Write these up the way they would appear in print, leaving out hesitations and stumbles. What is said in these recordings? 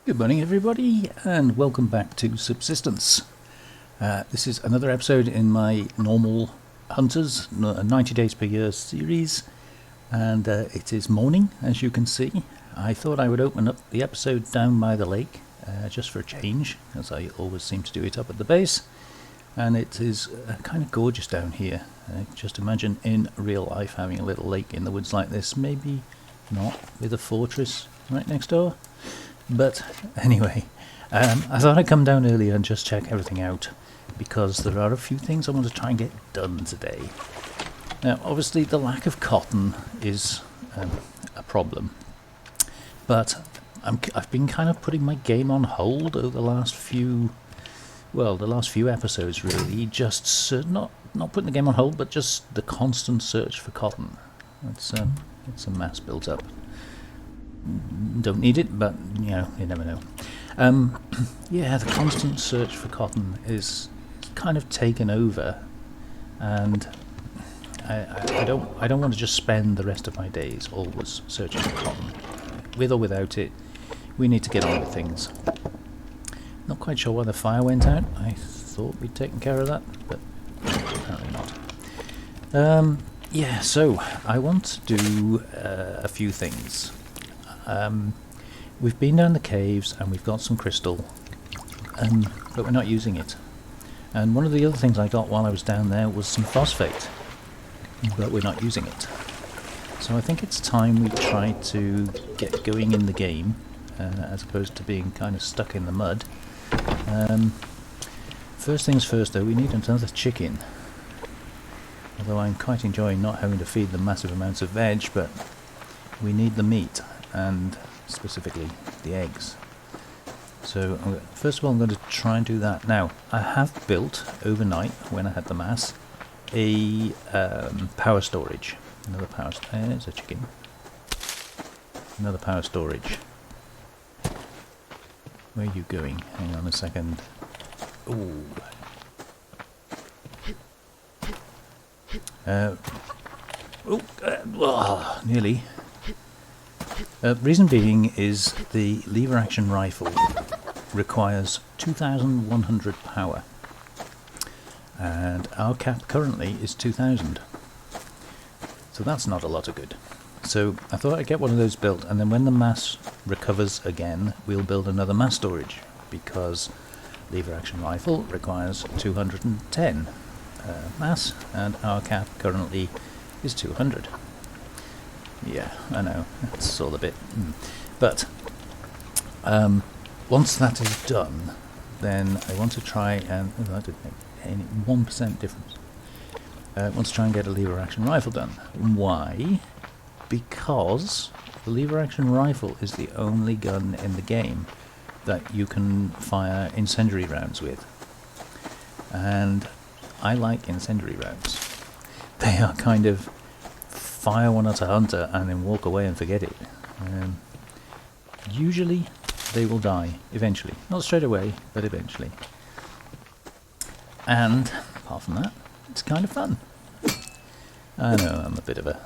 Good morning everybody and welcome back to Subsistence. This is another episode in my normal Hunters 90 days per year series, and it is morning, as you can see. I thought I would open up the episode down by the lake just for a change, as I always seem to do it up at the base, and it is kind of gorgeous down here. Just imagine in real life having a little lake in the woods like this, maybe not with a fortress right next door. But anyway, I thought I'd come down earlier and just check everything out, because there are a few things I want to try and get done today. Now, obviously the lack of cotton is a problem, but I've been kind of putting my game on hold over the last few episodes really, just not putting the game on hold, but just the constant search for cotton. It's a mass built up. Don't need it, but you know, you never know. Yeah, the constant search for cotton is kind of taken over, and I don't want to just spend the rest of my days always searching for cotton. With or without it, we need to get on with things. Not quite sure why the fire went out. I thought we'd taken care of that, but apparently not. Yeah, so I want to do a few things. We've been down the caves and we've got some crystal, but we're not using it. And one of the other things I got while I was down there was some phosphate, but we're not using it. So I think it's time we try to get going in the game, as opposed to being kind of stuck in the mud. First things first though, we need another chicken. Although I'm quite enjoying not having to feed them massive amounts of veg, but we need the meat, and specifically the eggs. So first of all I'm going to try and do that. Now, I have built overnight, when I had the mass, a power storage. There's a chicken. Another power storage. Where are you going? Hang on a second. Ooh. Nearly. Reason being is the lever action rifle requires 2100 power, and our cap currently is 2000, so that's not a lot of good. So I thought I'd get one of those built, and then when the mass recovers again, we'll build another mass storage, because lever action rifle requires 210 mass, and our cap currently is 200. Yeah, I know, it's all a bit... But once that is done, then I want to try and... Oh, that didn't make any 1% difference. I want to try and get a lever action rifle done. Why? Because the lever action rifle is the only gun in the game that you can fire incendiary rounds with. And I like incendiary rounds. They are kind of... fire one at a hunter and then walk away and forget it. Usually they will die eventually, not straight away, but eventually. And apart from that, it's kind of fun. I know I'm a bit of a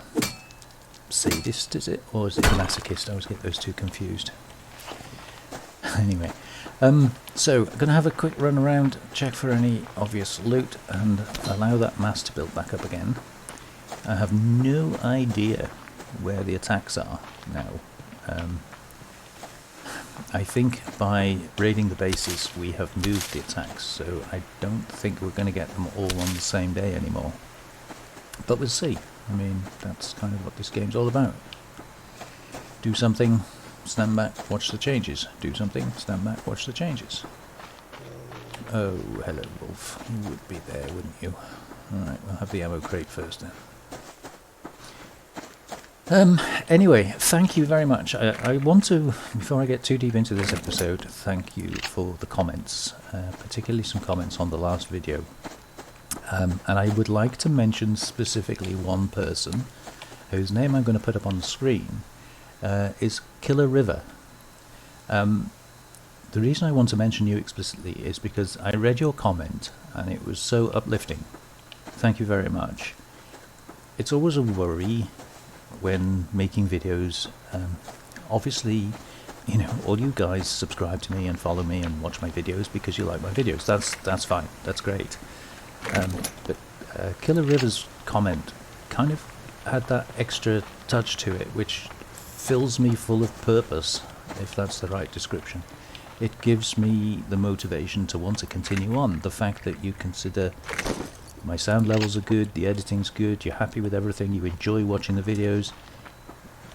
sadist, is it, or is it a masochist? I always get those two confused. Anyway, so I'm going to have a quick run around, check for any obvious loot, and allow that mass to build back up again. I have no idea where the attacks are now. I think by raiding the bases we have moved the attacks, so I don't think we're going to get them all on the same day anymore. But we'll see. I mean, that's kind of what this game's all about. Do something, stand back, watch the changes. Do something, stand back, watch the changes. Oh, hello wolf. You would be there, wouldn't you? Alright, we'll have the ammo crate first then. Anyway, thank you very much. I want to, before I get too deep into this episode, thank you for the comments, particularly some comments on the last video. And I would like to mention specifically one person, whose name I'm going to put up on the screen, is Killer River. The reason I want to mention you explicitly is because I read your comment, and it was so uplifting. Thank you very much. It's always a worry when making videos. Obviously you know, all you guys subscribe to me and follow me and watch my videos because you like my videos. That's fine. That's great. But Killer River's comment kind of had that extra touch to it, which fills me full of purpose, if that's the right description. It gives me the motivation to want to continue on. The fact that you consider my sound levels are good, the editing's good, you're happy with everything, you enjoy watching the videos,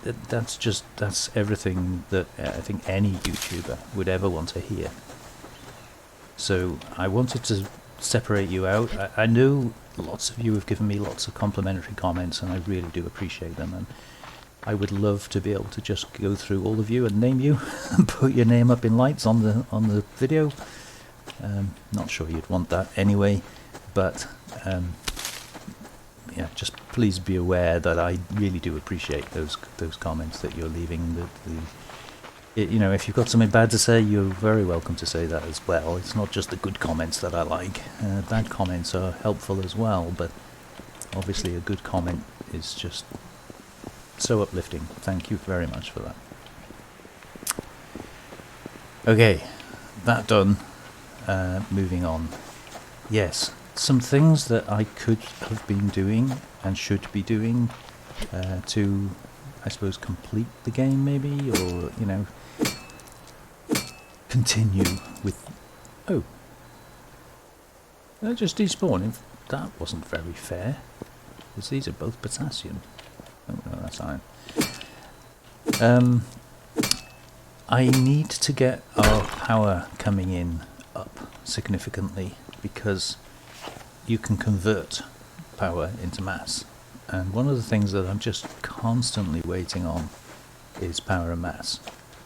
that's everything that I think any YouTuber would ever want to hear. So I wanted to separate you out. I know lots of you have given me lots of complimentary comments, and I really do appreciate them, and I would love to be able to just go through all of you and name you and put your name up in lights on the video. Not sure you'd want that anyway, but yeah, just please be aware that I really do appreciate those comments that you're leaving. You know, if you've got something bad to say, you're very welcome to say that as well. It's not just the good comments that I like. Bad comments are helpful as well, but obviously a good comment is just so uplifting. Thank you very much for that. Okay, that done. Moving on. Yes, some things that I could have been doing and should be doing to, I suppose, complete the game maybe, or, you know, continue with... Oh. Did I just despawn? That wasn't very fair, because these are both potassium. Oh no, that's iron. I need to get our power coming in up significantly, because you can convert power into mass, and one of the things that I'm just constantly waiting on is power and mass.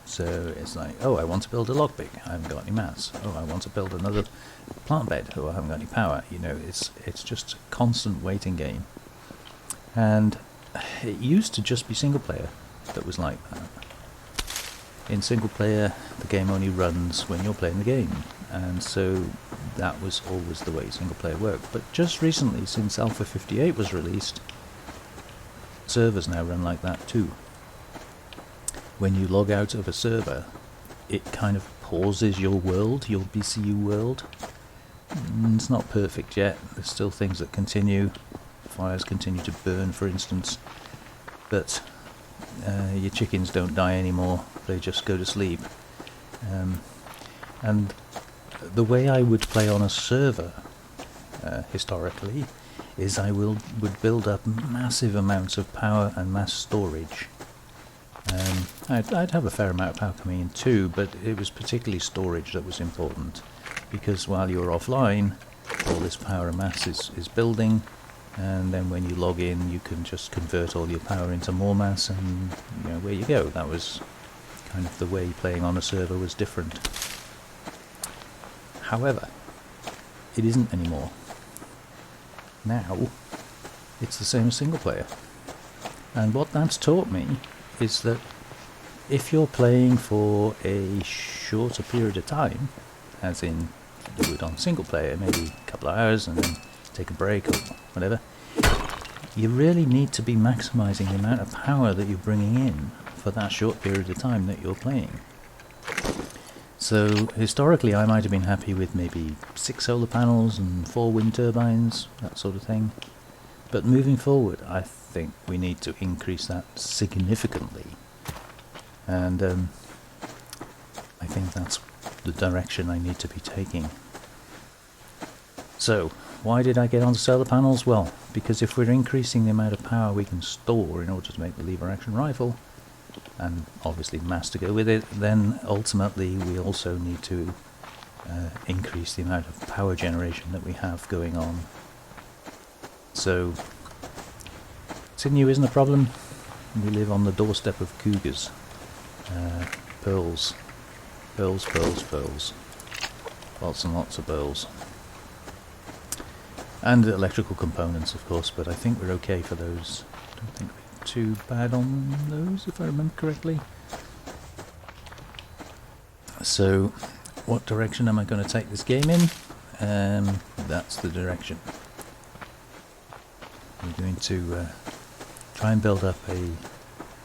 So it's like, oh, I want to build a lockpick, I haven't got any mass. Oh, I want to build another plant bed, oh, I haven't got any power. You know, it's just a constant waiting game. And it used to just be single player that was like that. In single player, the game only runs when you're playing the game, and so that was always the way single player worked. But just recently, since Alpha 58 was released, servers now run like that too. When you log out of a server, it kind of pauses your world, your BCU world. It's not perfect yet, there's still things that continue. Fires continue to burn, for instance, but your chickens don't die anymore, they just go to sleep. And the way I would play on a server, historically, is I would build up massive amounts of power and mass storage. I'd have a fair amount of power coming in too, but it was particularly storage that was important, because while you're offline, all this power and mass is building, and then when you log in, you can just convert all your power into more mass, and you know, where you go. That was kind of the way playing on a server was different. However, it isn't anymore. Now, it's the same as single player. And what that's taught me is that if you're playing for a shorter period of time, as in you do it on single player, maybe a couple of hours and then take a break or whatever, you really need to be maximizing the amount of power that you're bringing in for that short period of time that you're playing. So historically I might have been happy with maybe 6 solar panels and 4 wind turbines, that sort of thing. But moving forward, I think we need to increase that significantly. And I think that's the direction I need to be taking. So, why did I get onto solar panels? Well, because if we're increasing the amount of power we can store in order to make the lever action rifle, and obviously mass to go with it, then ultimately we also need to increase the amount of power generation that we have going on. So, Sydney isn't a problem. We live on the doorstep of cougars. Pearls. Pearls, pearls, pearls. Lots and lots of pearls. And electrical components, of course, but I think we're okay for those. I don't think we're too bad on those, if I remember correctly. So, what direction am I going to take this game in? That's the direction. We're going to try and build up a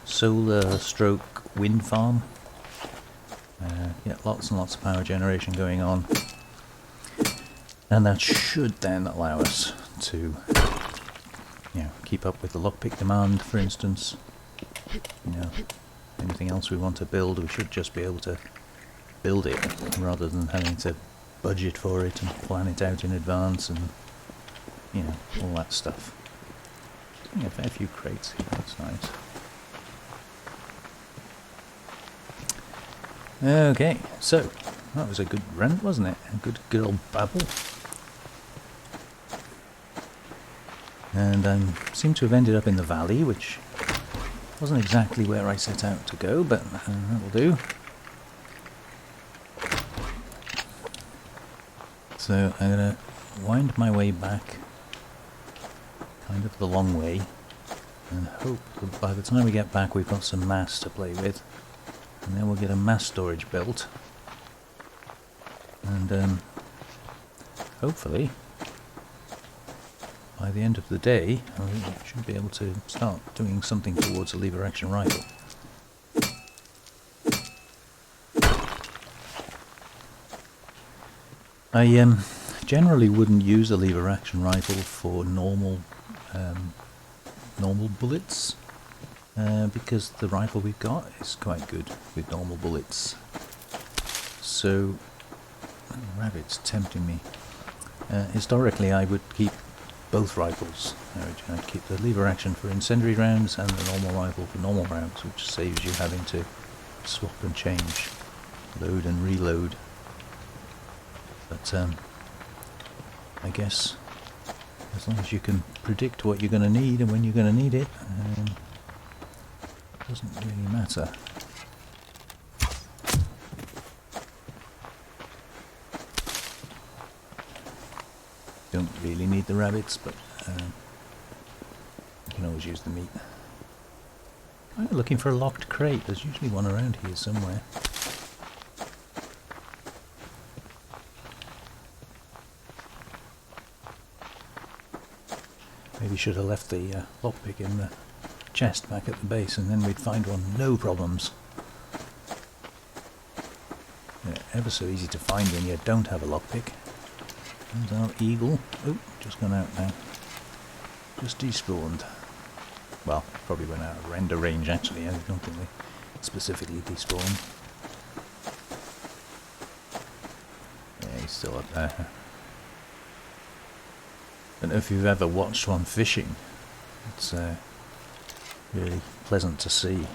solar stroke wind farm. Yeah, lots and lots of power generation going on. And that should then allow us to, keep up with the lockpick demand, for instance. Anything else we want to build, we should just be able to build it rather than having to budget for it and plan it out in advance and, all that stuff. A fair few crates here, that's nice. Okay, so that was a good rant, wasn't it? A good old babble. And I seem to have ended up in the valley, which wasn't exactly where I set out to go, but that will do. So I'm going to wind my way back kind of the long way and hope that by the time we get back we've got some mass to play with, and then we'll get a mass storage built, and hopefully by the end of the day I should be able to start doing something towards a lever action rifle. I generally wouldn't use a lever action rifle for normal bullets, because the rifle we've got is quite good with normal bullets. So, rabbit's tempting me. Historically I would keep both rifles. I'd keep the lever action for incendiary rounds and the normal rifle for normal rounds, which saves you having to swap and change, load and reload. But I guess as long as you can predict what you're going to need and when you're going to need it, it doesn't really matter. Don't really need the rabbits, but you can always use the meat. I'm looking for a locked crate. There's usually one around here somewhere. Maybe should have left the lockpick in the chest back at the base, and then we'd find one, no problems. Yeah, ever so easy to find when you don't have a lockpick. There's our eagle. Oh, just gone out now. Just despawned. Well, probably went out of render range actually. I don't think they specifically despawned. Yeah, he's still up there. I don't know if you've ever watched one fishing. It's really pleasant to see.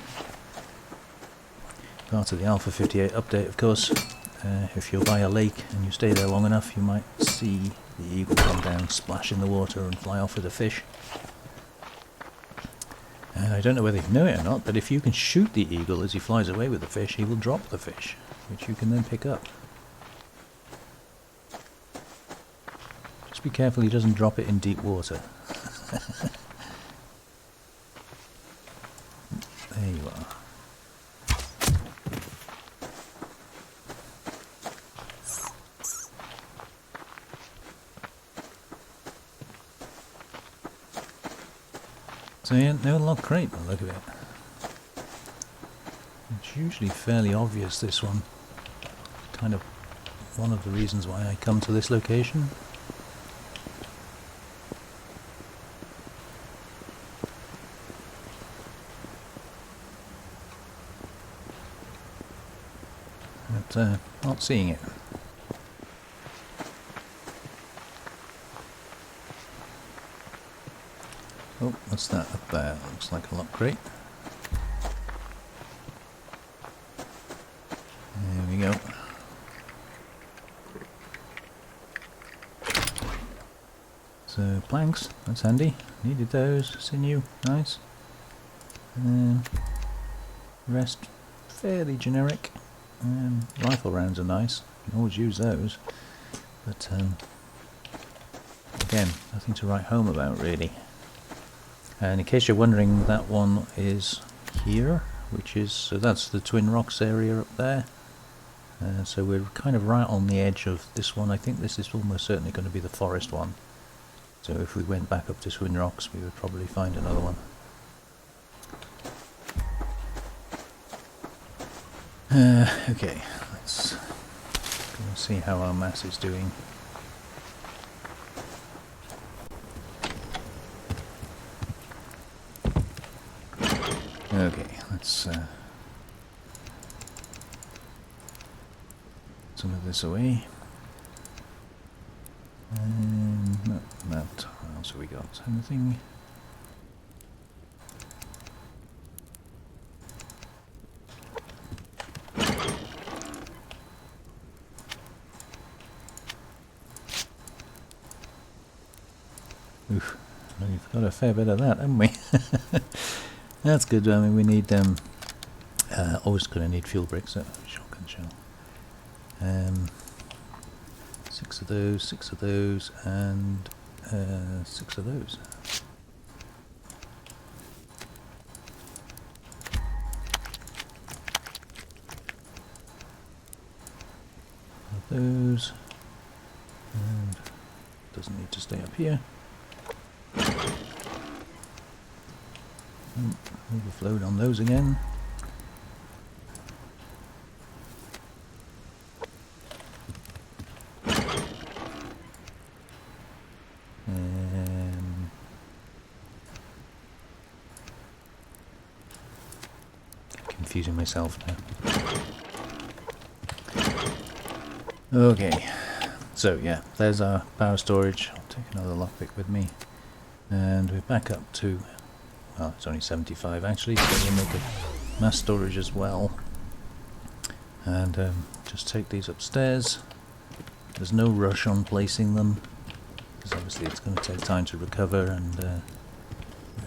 Part of the Alpha 58 update, of course. If you're by a lake and you stay there long enough, you might see the eagle come down, splash in the water and fly off with a fish. And I don't know whether you know it or not, but if you can shoot the eagle as he flies away with the fish, he will drop the fish, which you can then pick up. Just be careful he doesn't drop it in deep water. There you are. So yeah, no lock crate by the look of it. It's usually fairly obvious, this one. Kind of one of the reasons why I come to this location. But not seeing it. Oh, what's that up there? Looks like a lock crate. There we go. So planks, that's handy. Needed those. Sinew, nice. Rest, fairly generic. Rifle rounds are nice. You can always use those. But again, nothing to write home about really. And in case you're wondering, that one is here, which is, so that's the Twin Rocks area up there. So we're kind of right on the edge of this one. I think this is almost certainly going to be the forest one. So if we went back up to Twin Rocks, we would probably find another one. Okay, let's go and see how our mass is doing. Okay, let's some of this away. And no, that. What else have we got? Anything? Oof, we've got a fair bit of that, haven't we? That's good. I mean, we need always going to need fuel bricks. Shotgun shell. 6 of those, and 6 of those. Those, and doesn't need to stay up here. Overflowed on those again. Confusing myself now. Okay, so yeah, there's our power storage. I'll take another lockpick with me, and we're back up to, well, it's only 75 actually, so we'll make a mass storage as well. And just take these upstairs. There's no rush on placing them, because obviously it's going to take time to recover, and we're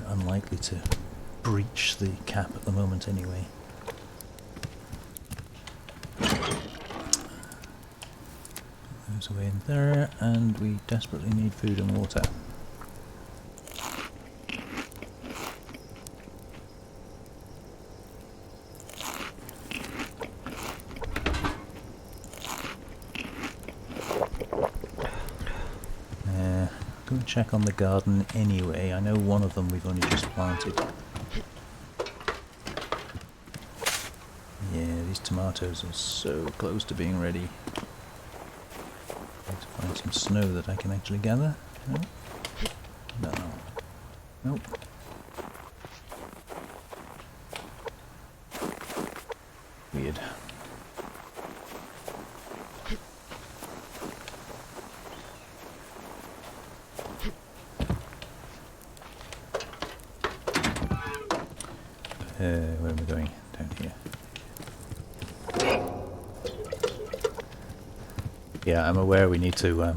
unlikely to breach the cap at the moment anyway. Those away in there, and we desperately need food and water. Go and check on the garden anyway. I know one of them we've only just planted. Yeah, these tomatoes are so close to being ready. Need to find some snow that I can actually gather. No? No. Nope. Weird. Where am I going? Down here. Yeah, I'm aware we need to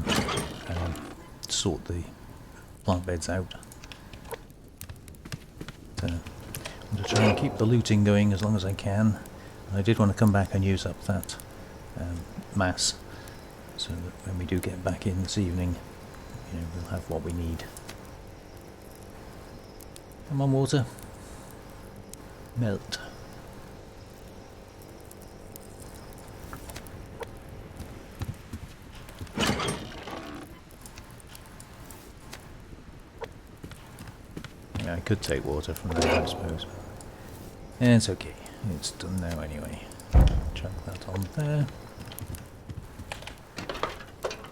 sort the plant beds out. But, I want to try and keep the looting going as long as I can. And I did want to come back and use up that mass, so that when we do get back in this evening, you know, we'll have what we need. Come on, water. Melt. Yeah, I could take water from there, I suppose. Yeah, it's okay. It's done now anyway. Chuck that on there.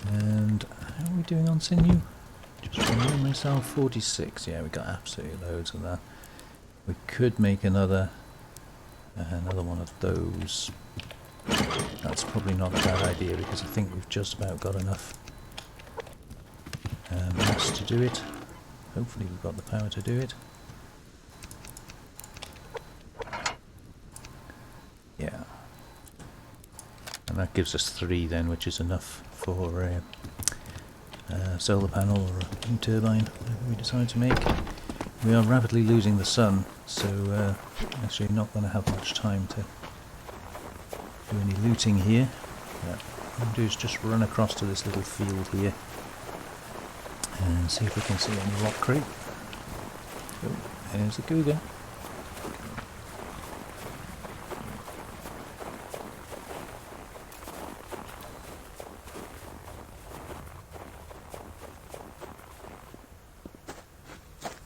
And how are we doing on sinew? Just remind myself, 46. Yeah, we got absolutely loads of that. We could make another one of those. That's probably not a bad idea, because I think we've just about got enough mass to do it. Hopefully we've got the power to do it. Yeah. And that gives us 3 then, which is enough for a solar panel or a wind turbine, whatever we decide to make. We are rapidly losing the sun, so actually not going to have much time to do any looting here. What I'm going to do is just run across to this little field here and see if we can see any rock creep. Oh, there's the cougar.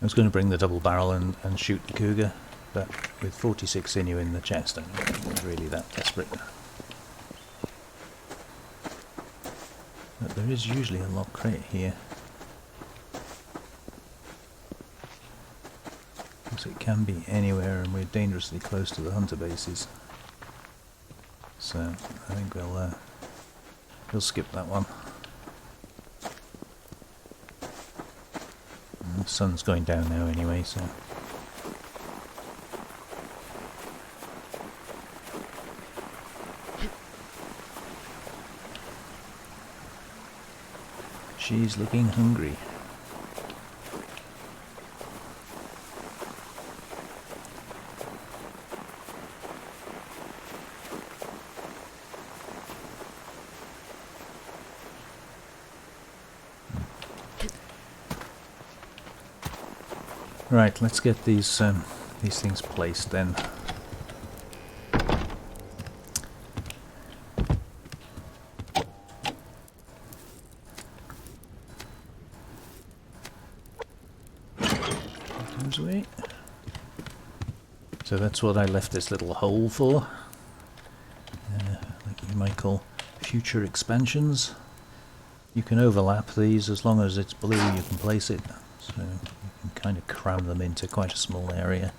I was going to bring the double barrel and shoot the cougar, but with 46 sinew in the chest, I'm not really that desperate. But there is usually a lock crate here. Because it can be anywhere, and we're dangerously close to the hunter bases. So I think we'll skip that one. And the sun's going down now anyway, so. She's looking hungry. Right, let's get these things placed then. Away. So that's what I left this little hole for, like you might call future expansions. You can overlap these as long as it's blue, you can place it, so you can kind of cram them into quite a small area.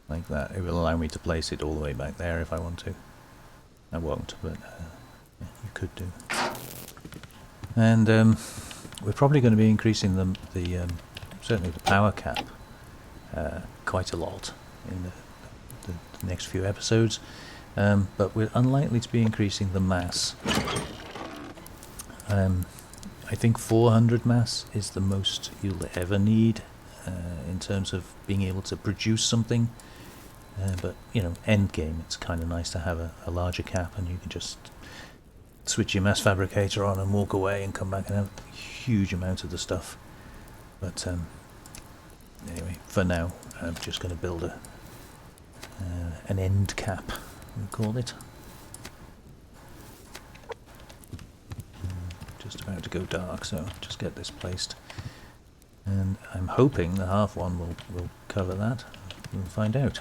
Like that. It will allow me to place it all the way back there if I want to. I won't, but yeah, you could do. And we're probably going to be increasing certainly the power cap quite a lot in the next few episodes, but we're unlikely to be increasing the mass. I think 400 mass is the most you'll ever need in terms of being able to produce something, but you know, end game, it's kind of nice to have a larger cap, and you can just switch your mass fabricator on and walk away and come back and have a huge amount of the stuff. But anyway, for now I'm just going to build an end cap, we'll call it. Just about to go dark, so just get this placed, and I'm hoping the half one will cover that. We'll find out.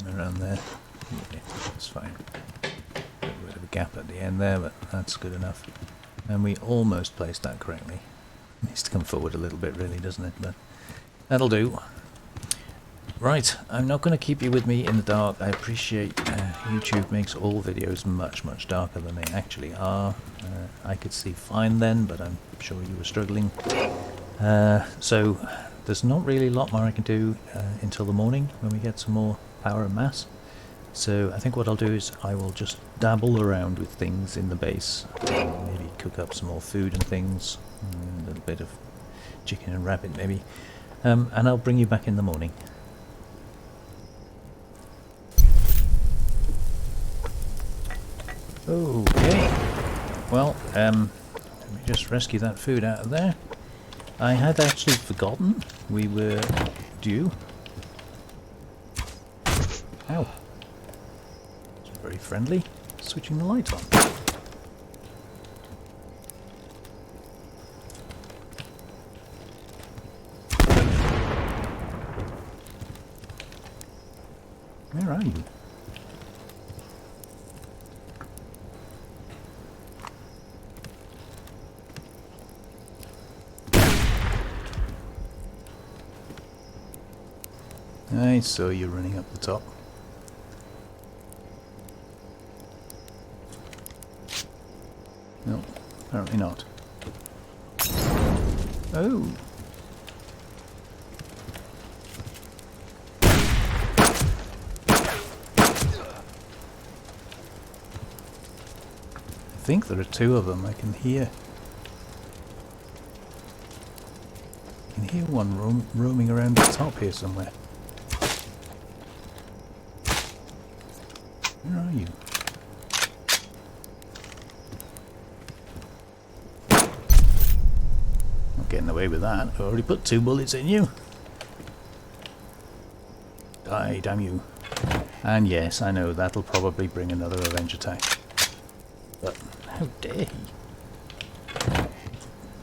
Around there, yeah, that's fine. A bit of a gap at the end there, but that's good enough. And we almost placed that correctly. It needs to come forward a little bit, really, doesn't it? But that'll do. Right, I'm not going to keep you with me in the dark. I appreciate YouTube makes all videos much, much darker than they actually are. I could see fine then, but I'm sure you were struggling. So there's not really a lot more I can do until the morning when we get some more power and mass. So I think what I'll do is I will just dabble around with things in the base, maybe cook up some more food and things, a little bit of chicken and rabbit maybe, and I'll bring you back in the morning. Okay, well, let me just rescue that food out of there. I had actually forgotten we were due. Ow. It's very friendly. Switching the light on. Where are you? I saw you running up the top. No, apparently not. Oh! I think there are two of them. I can hear one roaming around the top here somewhere. Where are you? Not getting away with that. I already put 2 bullets in you. Die, damn you. And yes, I know that'll probably bring another revenge attack. But how dare he?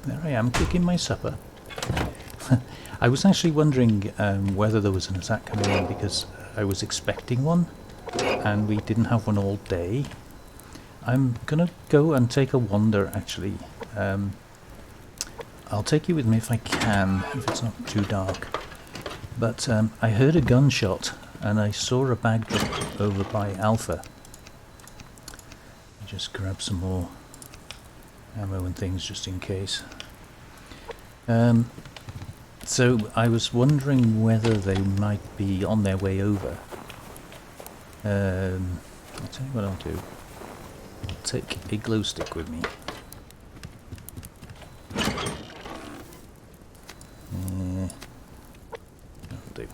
there I am cooking my supper. I was actually wondering whether there was an attack coming in because I was expecting one and we didn't have one all day. I'm gonna go and take a wander actually. I'll take you with me if I can, if it's not too dark. But I heard a gunshot and I saw a bag drop over by Alpha. Just grab some more ammo and things just in case. So I was wondering whether they might be on their way over. I'll tell you what I'll do. I'll take a glow stick with me. That'll do.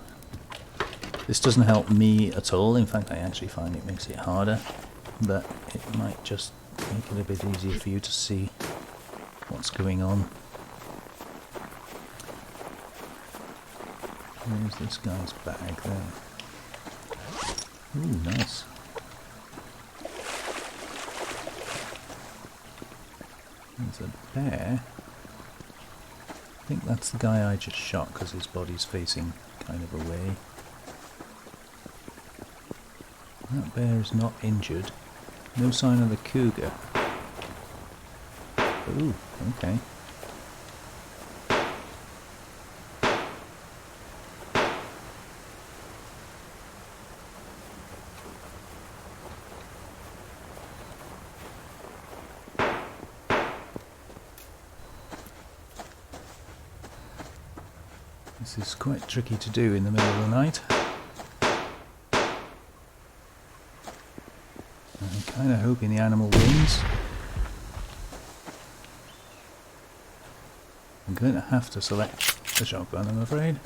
This doesn't help me at all. In fact, I actually find it makes it harder. But it might just make it a bit easier for you to see what's going on. There's this guy's bag there. Ooh, nice. There's a bear. I think that's the guy I just shot because his body's facing kind of away. That bear is not injured. No sign of the cougar. Ooh, okay. This is quite tricky to do in the middle of the night. I'm kind of hoping the animal wins. I'm going to have to select the shotgun, I'm afraid.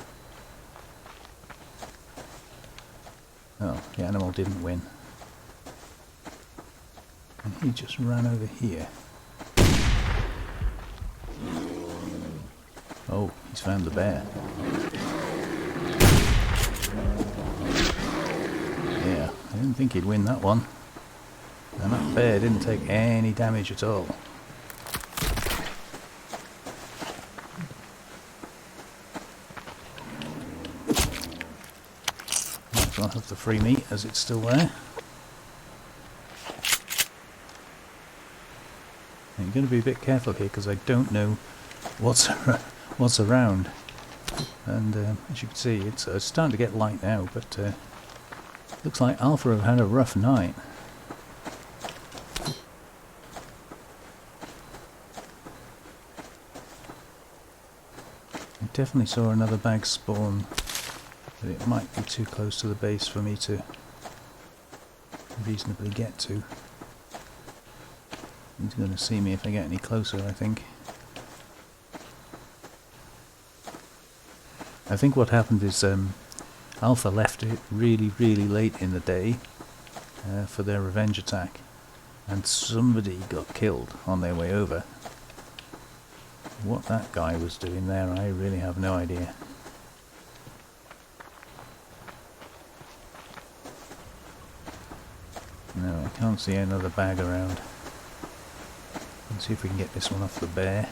Oh, the animal didn't win. And he just ran over here. Oh, he's found the bear. Yeah, I didn't think he'd win that one. And that bear didn't take any damage at all. Might as well have the free meat as it's still there. I'm going to be a bit careful here because I don't know what's around. And as you can see, it's starting to get light now, but looks like Alpha have had a rough night. I definitely saw another bag spawn, but it might be too close to the base for me to reasonably get to. He's going to see me if I get any closer, I think. I think what happened is Alpha left it really late in the day for their revenge attack, and somebody got killed on their way over. What that guy was doing there, I really have no idea. No, I can't see another bag around. Let's see if we can get this one off the bear.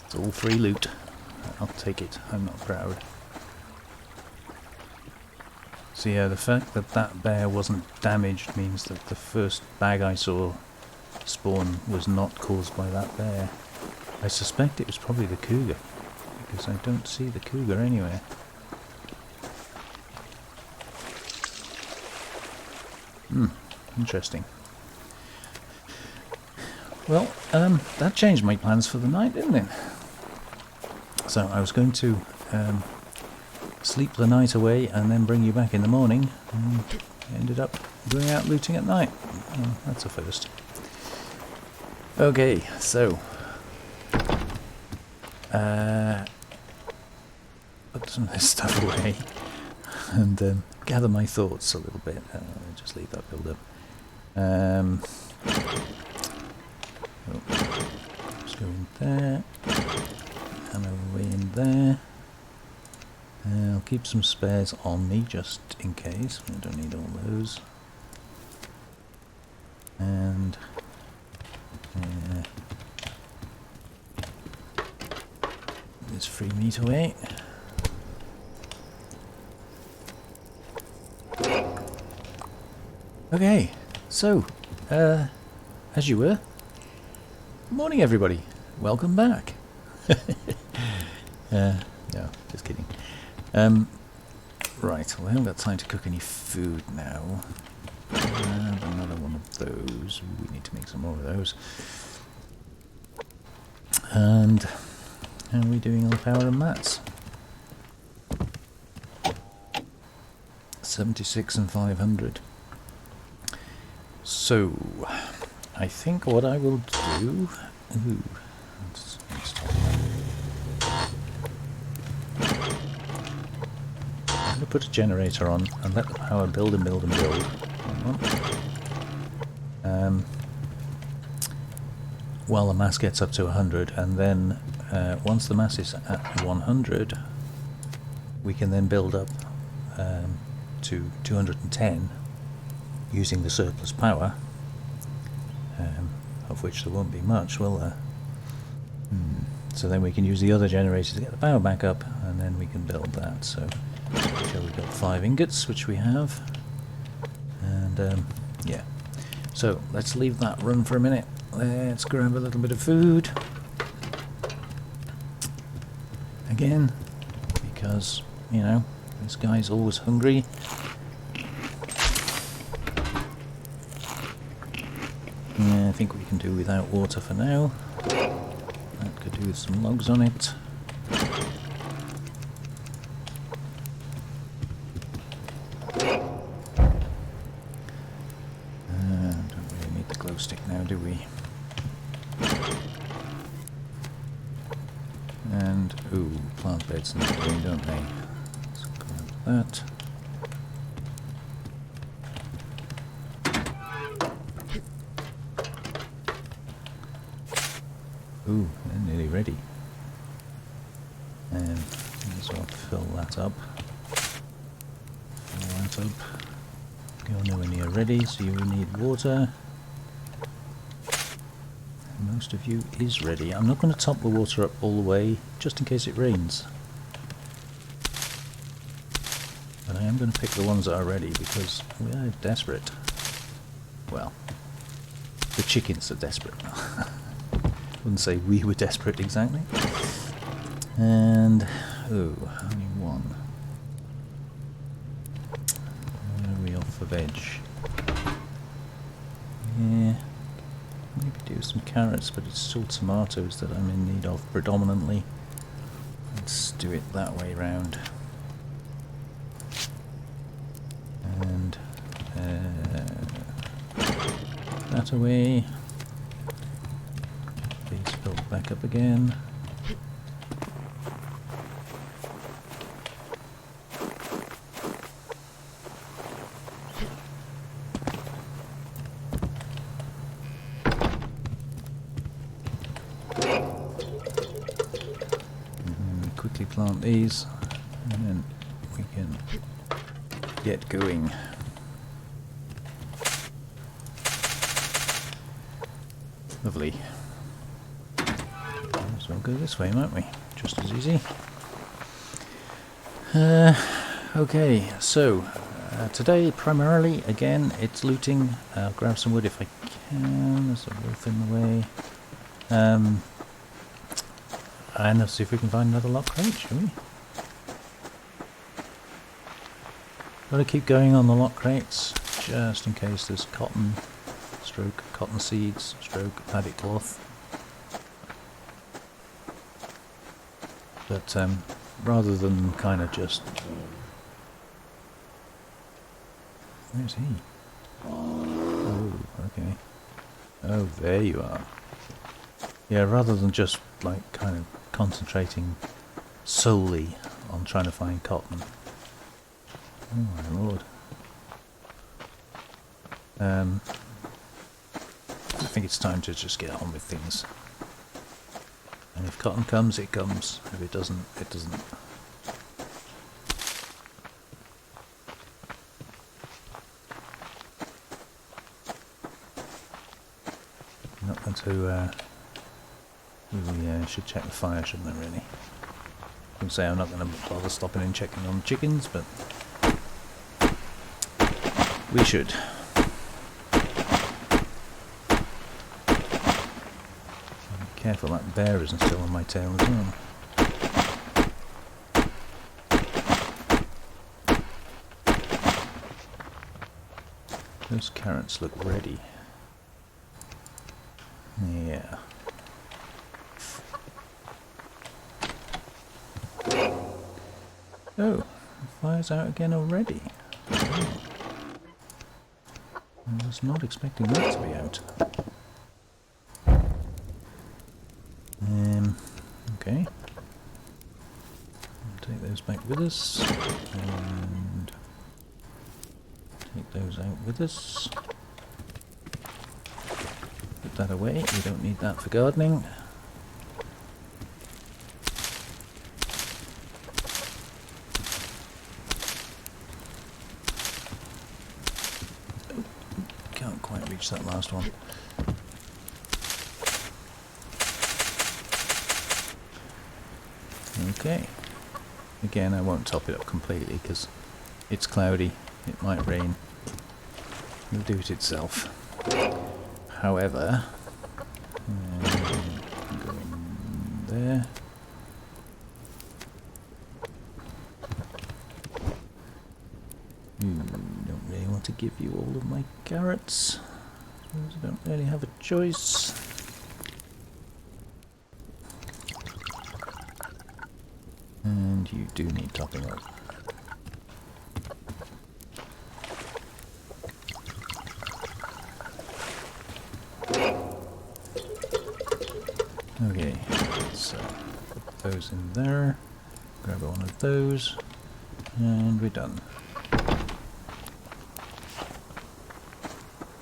It's all free loot. I'll take it, I'm not proud. So yeah, the fact that that bear wasn't damaged means that the first bag I saw spawn was not caused by that bear. I suspect it was probably the cougar, because I don't see the cougar anywhere. Interesting. Well, that changed my plans for the night, didn't it? So I was going to sleep the night away and then bring you back in the morning, and ended up going out looting at night. Oh, that's a first. Okay, so put some of this stuff away and gather my thoughts a little bit. Just leave that build up. Just go in there, ammo way in there. I'll keep some spares on me just in case. I don't need all those. And there's free meat away. Okay, so as you were, morning everybody, welcome back. No, just kidding. Right, well, I haven't got time to cook any food now. Another one of those. We need to make some more of those. And how are we doing on power and mats? 76 and 500. So, I think what I will do... Ooh, let's stop that. I'm going to put a generator on and let the power build and build and build. While the mass gets up to 100, and then once the mass is at 100, we can then build up to 210 using the surplus power, of which there won't be much, will there? So then we can use the other generator to get the power back up, and then we can build that. So we've got 5 ingots, which we have, and yeah. So let's leave that run for a minute. Let's grab a little bit of food again, because you know this guy's always hungry. Yeah, I think we can do without water for now. That could do with some logs on it. Don't really need the glow stick now, do we? And, ooh, plant beds need doing, don't they? Let's grab that. Ooh, they're nearly ready. And might as well fill that up. Fill that up. You're nowhere near ready, so you need water. And most of you is ready. I'm not going to top the water up all the way, just in case it rains. But I am going to pick the ones that are ready, because we are desperate. Well, the chickens are desperate. Wouldn't say we were desperate exactly. And oh, only one. Where are we off for veg? Yeah, maybe do some carrots, but it's still tomatoes that I'm in need of predominantly. Let's do it that way round. And that away. These build back up again. And quickly plant these, and then we can get going. Lovely. So we'll go this way, might we? Just as easy. Okay, so today primarily, again, it's looting. I'll grab some wood if I can. There's a wolf in the way. And let's see if we can find another lock crate, shall we? Gotta keep going on the lock crates, just in case there's cotton, stroke cotton seeds, stroke paddock cloth. But rather than kind of just... Where's he? Oh, okay. Oh, there you are. Yeah, rather than just like kind of concentrating solely on trying to find cotton. Oh my lord. I think it's time to just get on with things. And if cotton comes, it comes. If it doesn't, it doesn't. want to... should check the fire, shouldn't I, really? I can say I'm not going to bother stopping and checking on chickens, but... we should. Be careful that bear isn't still on my tail as well. Those carrots look ready. Yeah. Oh, the fire's out again already. I was not expecting that to be out. Okay. I'll take those back with us. And take those out with us. Put that away, we don't need that for gardening. Can't quite reach that last one. Okay. Again, I won't top it up completely because it's cloudy, it might rain. It'll do it itself. However, go in there. Don't really want to give you all of my carrots. Suppose I don't really have a choice. And you do need topping up. Okay, so put those in there, grab one of those, and we're done.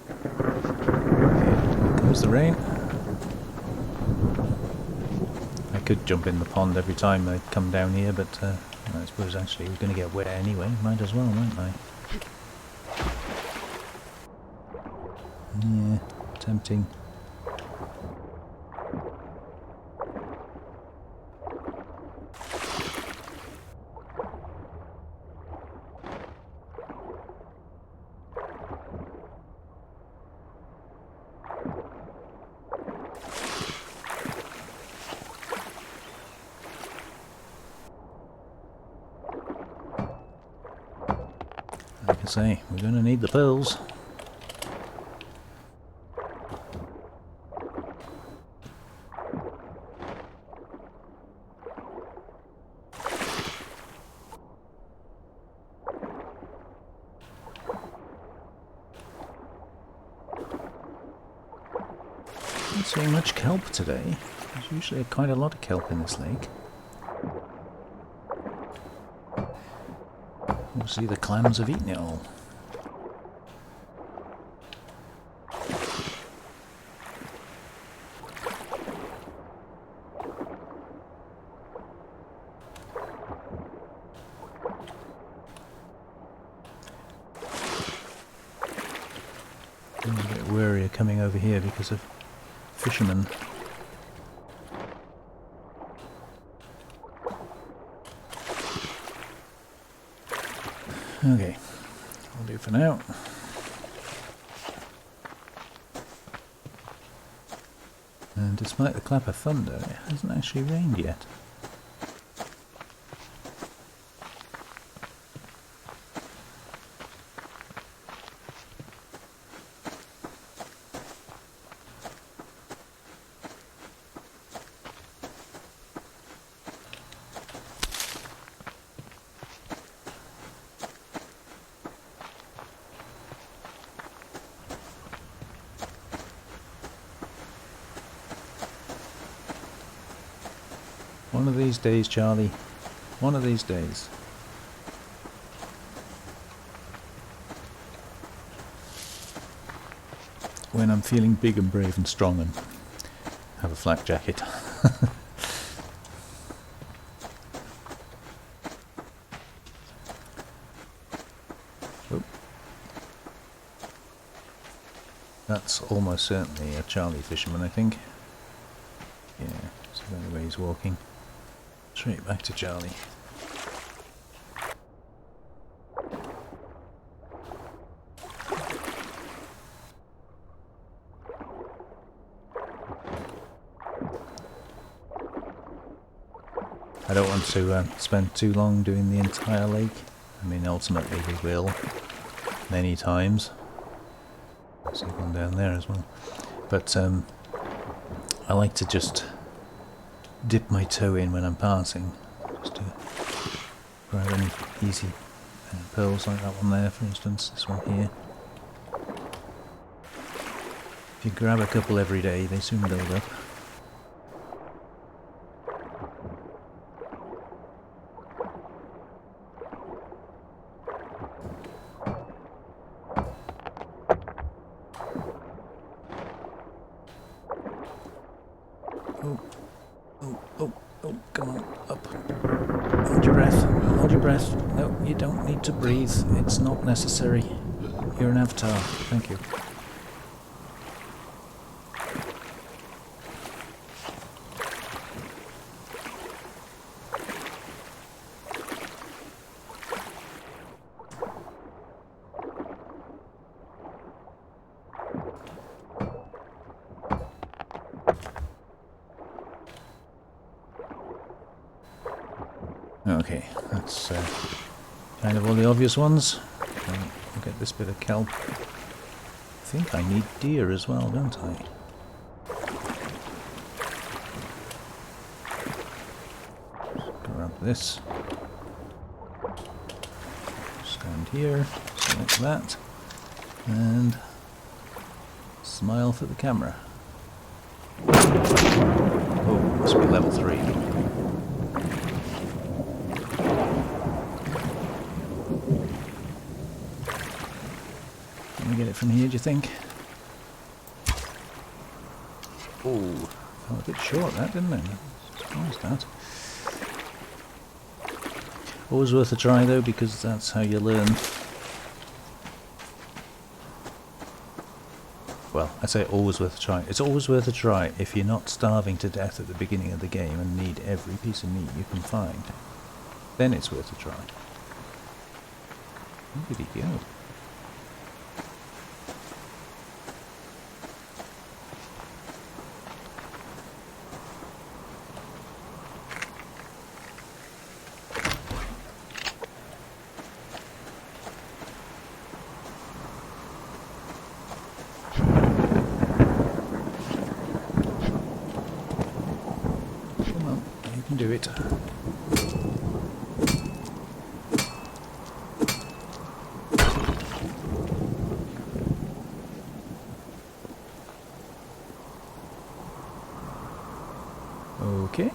Okay, comes the rain. I could jump in the pond every time I come down here, but I suppose actually we're going to get wet anyway, might as well, mightn't I? Yeah, tempting. Like I say, we're going to need the pearls. Not seeing much kelp today. There's usually quite a lot of kelp in this lake. We'll see the clams have eaten it all. I'm a bit wary of coming over here because of fishermen. Okay, I'll do for now. And despite the clap of thunder, it hasn't actually rained yet. One of these days, Charlie. One of these days. When I'm feeling big and brave and strong and have a flak jacket. Oh. That's almost certainly a Charlie fisherman, I think. Yeah, so the way he's walking. Straight back to Charlie. I don't want to spend too long doing the entire lake. I mean, ultimately we will, many times. There's one down there as well. But I like to just dip my toe in when I'm passing, just to grab any easy pearls like that one there, for instance, this one here. If you grab a couple every day, they soon build up. Oh, come on, up. Hold your breath, hold your breath. No, you don't need to breathe, it's not necessary. You're an avatar, thank you. Okay, that's kind of all the obvious ones. I'll get this bit of kelp. I think I need deer as well, don't I? Just grab this. Stand here, select that, and smile for the camera. Oh, must be level 3. Get it from here, do you think? Oh, fell a bit short that, didn't it? Surprised that. Always worth a try though, because that's how you learn. Well, I say always worth a try. It's always worth a try if you're not starving to death at the beginning of the game and need every piece of meat you can find. Then it's worth a try. Where did he go? Do it. Okay.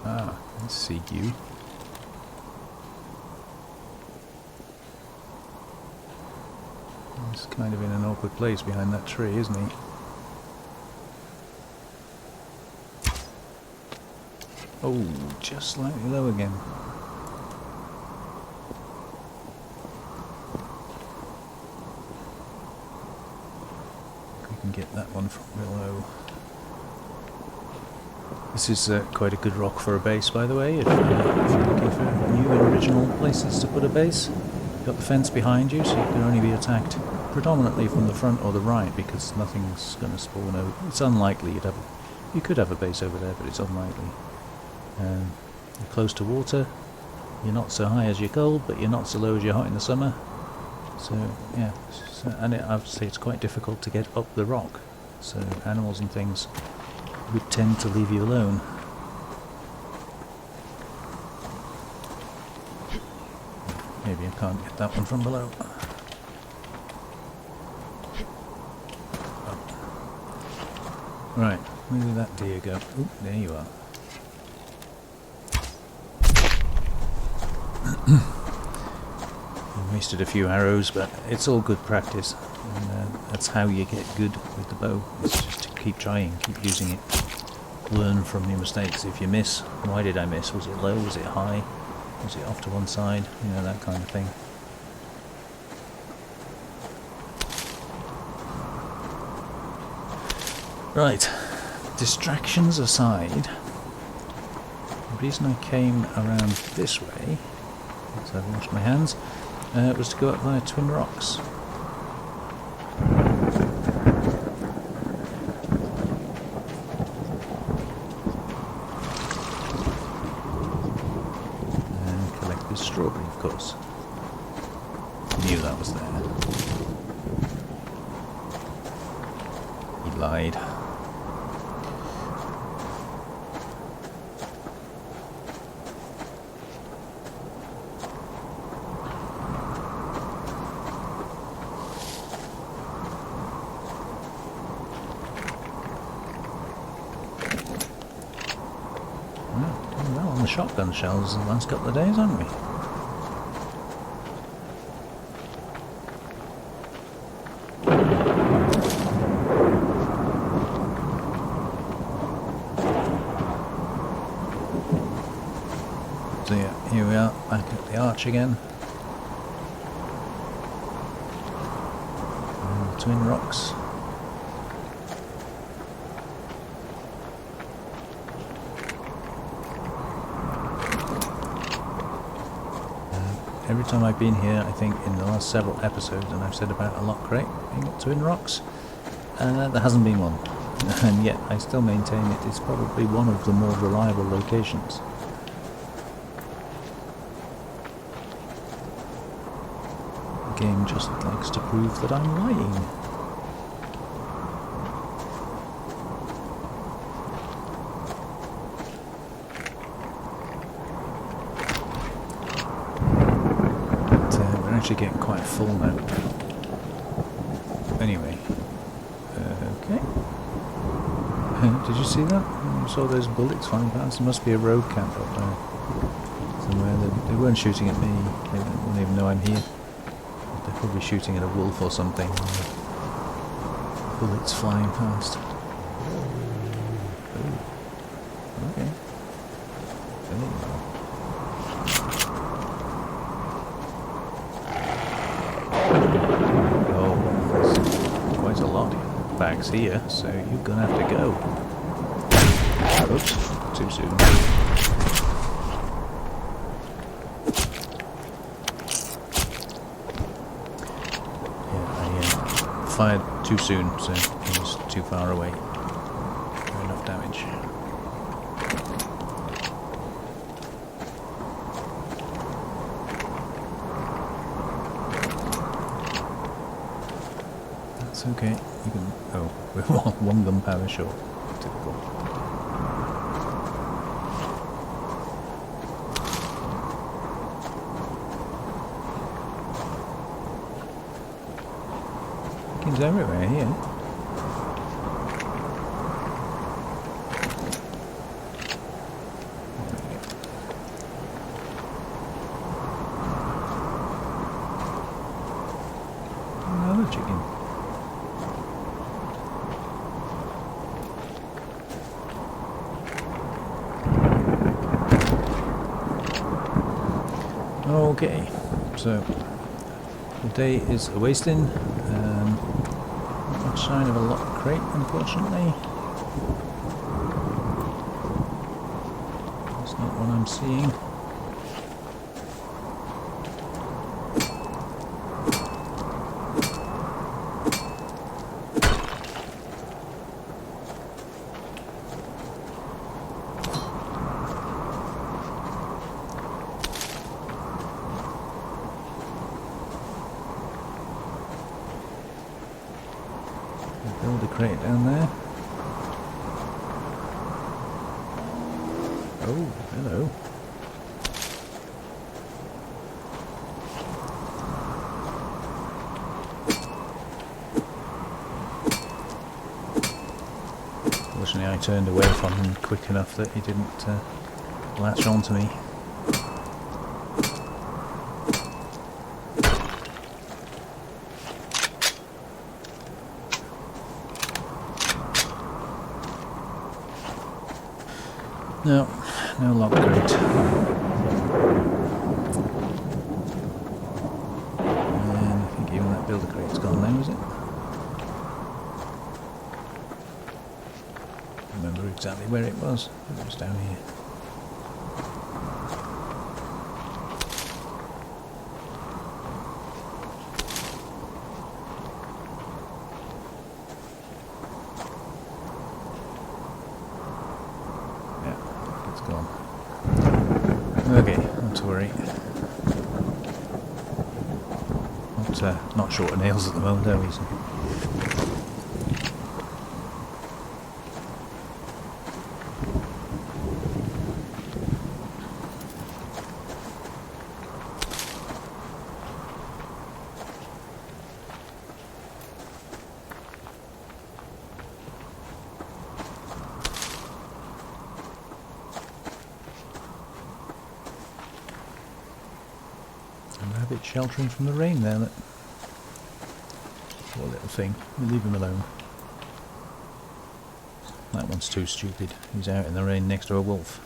Ah, I see you. He's kind of in an awkward place behind that tree, isn't he? Oh, just slightly low again. We can get that one from below. This is quite a good rock for a base, by the way, if you're looking for new and original places to put a base. You've got the fence behind you, so you can only be attacked predominantly from the front or the right, because nothing's going to spawn over. It's unlikely you could have a base over there, but it's unlikely. You're close to water, you're not so high as you're cold, but you're not so low as you're hot in the summer. So, yeah, and I would say it's quite difficult to get up the rock, so animals and things would tend to leave you alone. Maybe I can't get that one from below. Oh. Right, where did that deer go? Oop, there you are. Wasted a few arrows, but it's all good practice, and that's how you get good with the bow. It's just to keep trying, keep using it, learn from your mistakes. If you miss, why did I miss? Was it low? Was it high? Was it off to one side? You know, that kind of thing. Right, distractions aside, the reason I came around this way, once I've washed my hands, was to go up via Twin Rocks. And collect this strawberry, of course. Knew that was there. He lied. Doing well on the shotgun shells the last couple of days, haven't we? So yeah, here we are, back at the arch again. And the Twin Rocks. Every time I've been here, I think in the last several episodes, and I've said about a lock crate being at Twin Rocks, there hasn't been one. And yet I still maintain it is probably one of the more reliable locations. The game just likes to prove that I'm lying. We're actually getting quite full now. Anyway, okay. Did you see that? You saw those bullets flying past? There must be a road camp up there somewhere. They weren't shooting at me. They don't even know I'm here. They're probably shooting at a wolf or something. Bullets flying past. Ooh. Okay. Very well. Oh, there's quite a lot of bags here, so you're gonna have to go. Oops, too soon. Fired too soon, so he was too far away. Not enough damage. That's okay. You can. Oh, we're one gunpowder short. Typical. It's everywhere here. Another chicken. Okay, so the day is a-wasting. Sign of a locked crate, unfortunately. That's not what I'm seeing. Build a crate down there. Oh, hello. Fortunately, I turned away from him quick enough that he didn't latch onto me. No, no lock crate. And I think even that builder crate's gone now, is it? remember exactly where it was. It was down here. Yeah, it's gone. Okay, not to worry. Not short of nails at the moment, are we? So. A rabbit sheltering from the rain there. That poor little thing. We leave him alone. That one's too stupid. He's out in the rain next to a wolf.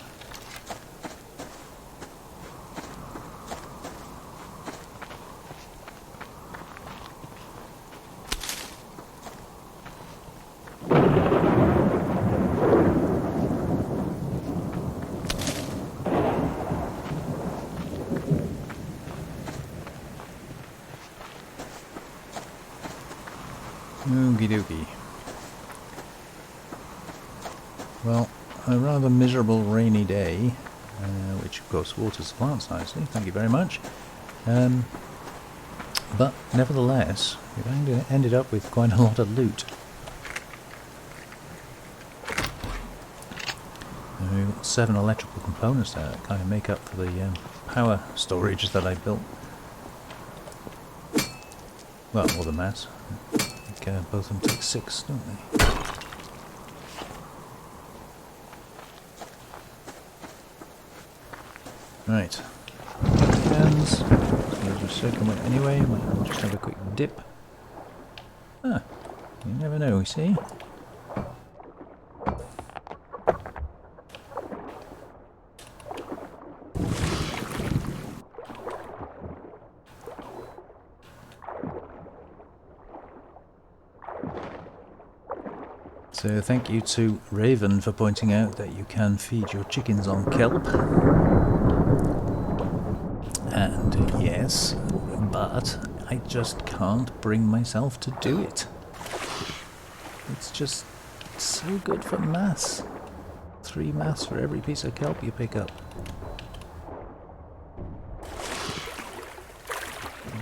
Okie dokie. Well, a rather miserable rainy day, which of course waters the plants nicely, thank you very much. But nevertheless, we've ended up with quite a lot of loot. We've got 7 electrical components there that kind of make up for the power storage that I built. Well, or the mass. I think both of them take 6, don't they? Right. Hands. There's a circumvent anyway. Might just have a quick dip. Ah, you never know, you see? So thank you to Raven for pointing out that you can feed your chickens on kelp. And yes, but I just can't bring myself to do it. It's just so good for mass. 3 mass for every piece of kelp you pick up.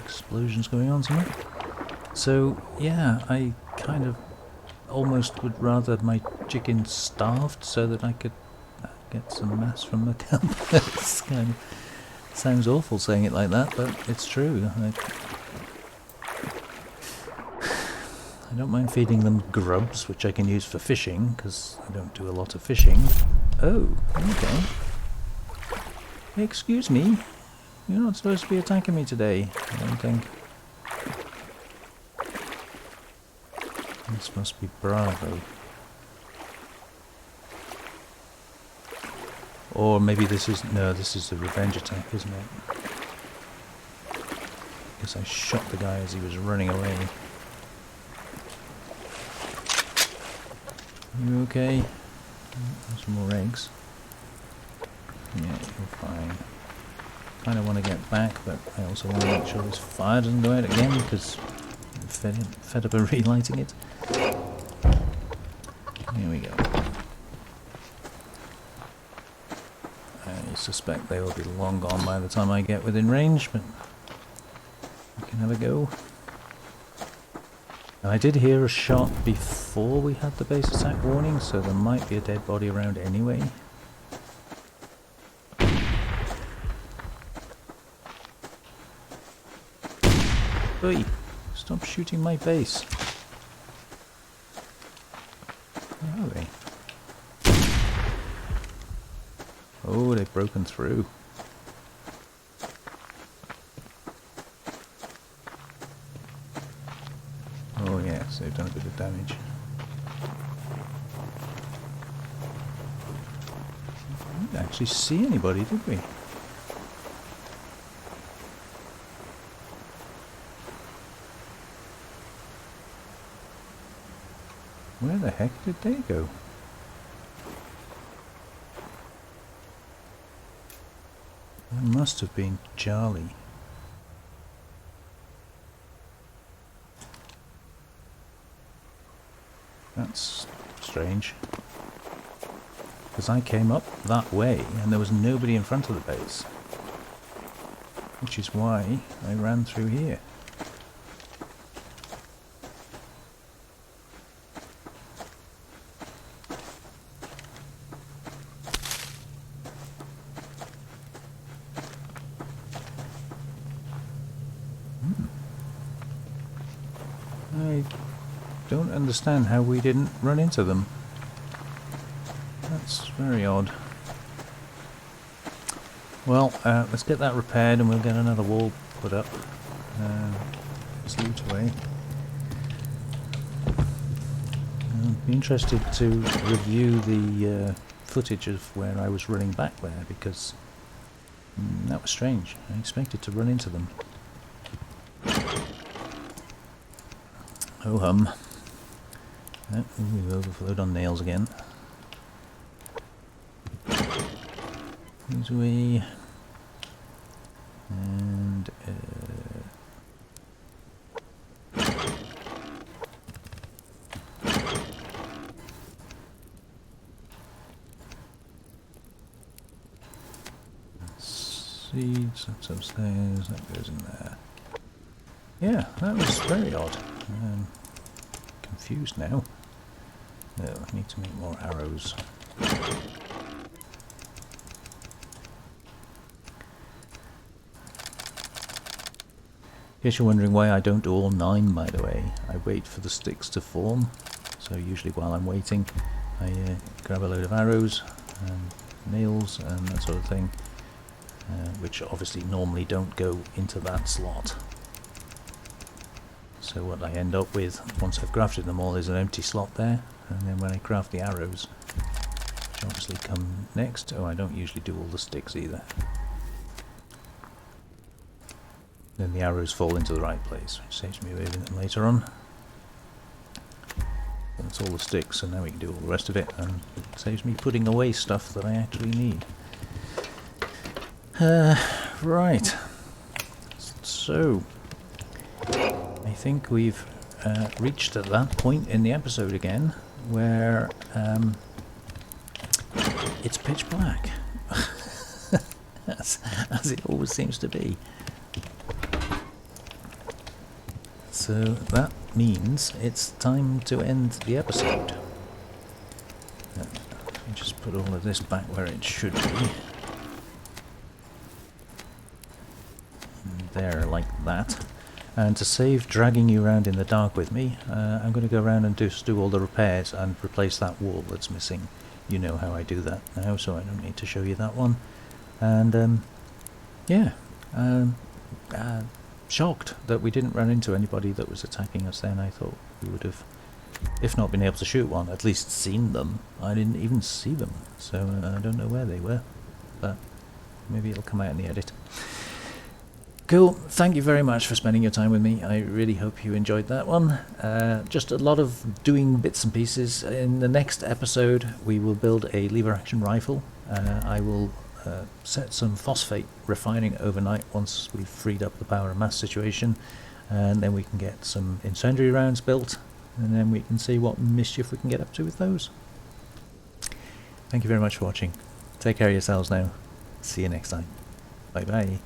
Explosions going on somewhere. So yeah, I kind of almost would rather my chickens starved so that I could get some mass from the kelp. It's kind of sounds awful saying it like that, but it's true. I don't mind feeding them grubs, which I can use for fishing, because I don't do a lot of fishing. Oh, okay. Excuse me. You're not supposed to be attacking me today, I don't think. This must be Bravo. Or maybe this is... No, this is the revenge attack, isn't it? Because I shot the guy as he was running away. You okay? There's some more eggs. Yeah, you're fine. Kind of want to get back, but I also want to make sure this fire doesn't go out again, because I'm fed up of relighting it. Here we go. I suspect they will be long gone by the time I get within range, but we can have a go. Now, I did hear a shot before we had the base attack warning, so there might be a dead body around anyway. Oi! Stop shooting my base. Where are they? Oh, they've broken through. Oh yes, they've done a bit of damage. We didn't actually see anybody, did we? Where the heck did they go? That must have been Charlie. That's strange. Because I came up that way and there was nobody in front of the base. Which is why I ran through here. I don't understand how we didn't run into them. That's very odd. Well, let's get that repaired and we'll get another wall put up. Just loot away. I'd be interested to review the footage of where I was running back there, because that was strange. I expected to run into them. Oh hum. Oh, we've overflowed on nails again. These way. And seeds, that's upstairs, that goes in there. Yeah, that was very odd. Confused now. No, I need to make more arrows. In case you're wondering why I don't do all 9, by the way, I wait for the sticks to form. So usually while I'm waiting, I grab a load of arrows and nails and that sort of thing, which obviously normally don't go into that slot. So what I end up with, once I've crafted them all, is an empty slot there, and then when I craft the arrows, which obviously come next, I don't usually do all the sticks either. Then the arrows fall into the right place, which saves me moving them later on. That's all the sticks, so now we can do all the rest of it, and it saves me putting away stuff that I actually need. Right. So, I think we've reached at that point in the episode again, where it's pitch black. as it always seems to be. So that means it's time to end the episode. Let me just put all of this back where it should be. And there, like that. And to save dragging you around in the dark with me, I'm going to go around and do all the repairs and replace that wall that's missing. You know how I do that now, so I don't need to show you that one. And yeah, shocked that we didn't run into anybody that was attacking us then. I thought we would have, if not been able to shoot one, at least seen them. I didn't even see them, so I don't know where they were, but maybe it'll come out in the edit. Cool, thank you very much for spending your time with me. I really hope you enjoyed that one. Just a lot of doing bits and pieces. In the next episode we will build a lever action rifle. I will set some phosphate refining overnight once we've freed up the power and mass situation, and then we can get some incendiary rounds built, and then we can see what mischief we can get up to with those. Thank you very much for watching. Take care of yourselves now. See you next time. Bye bye.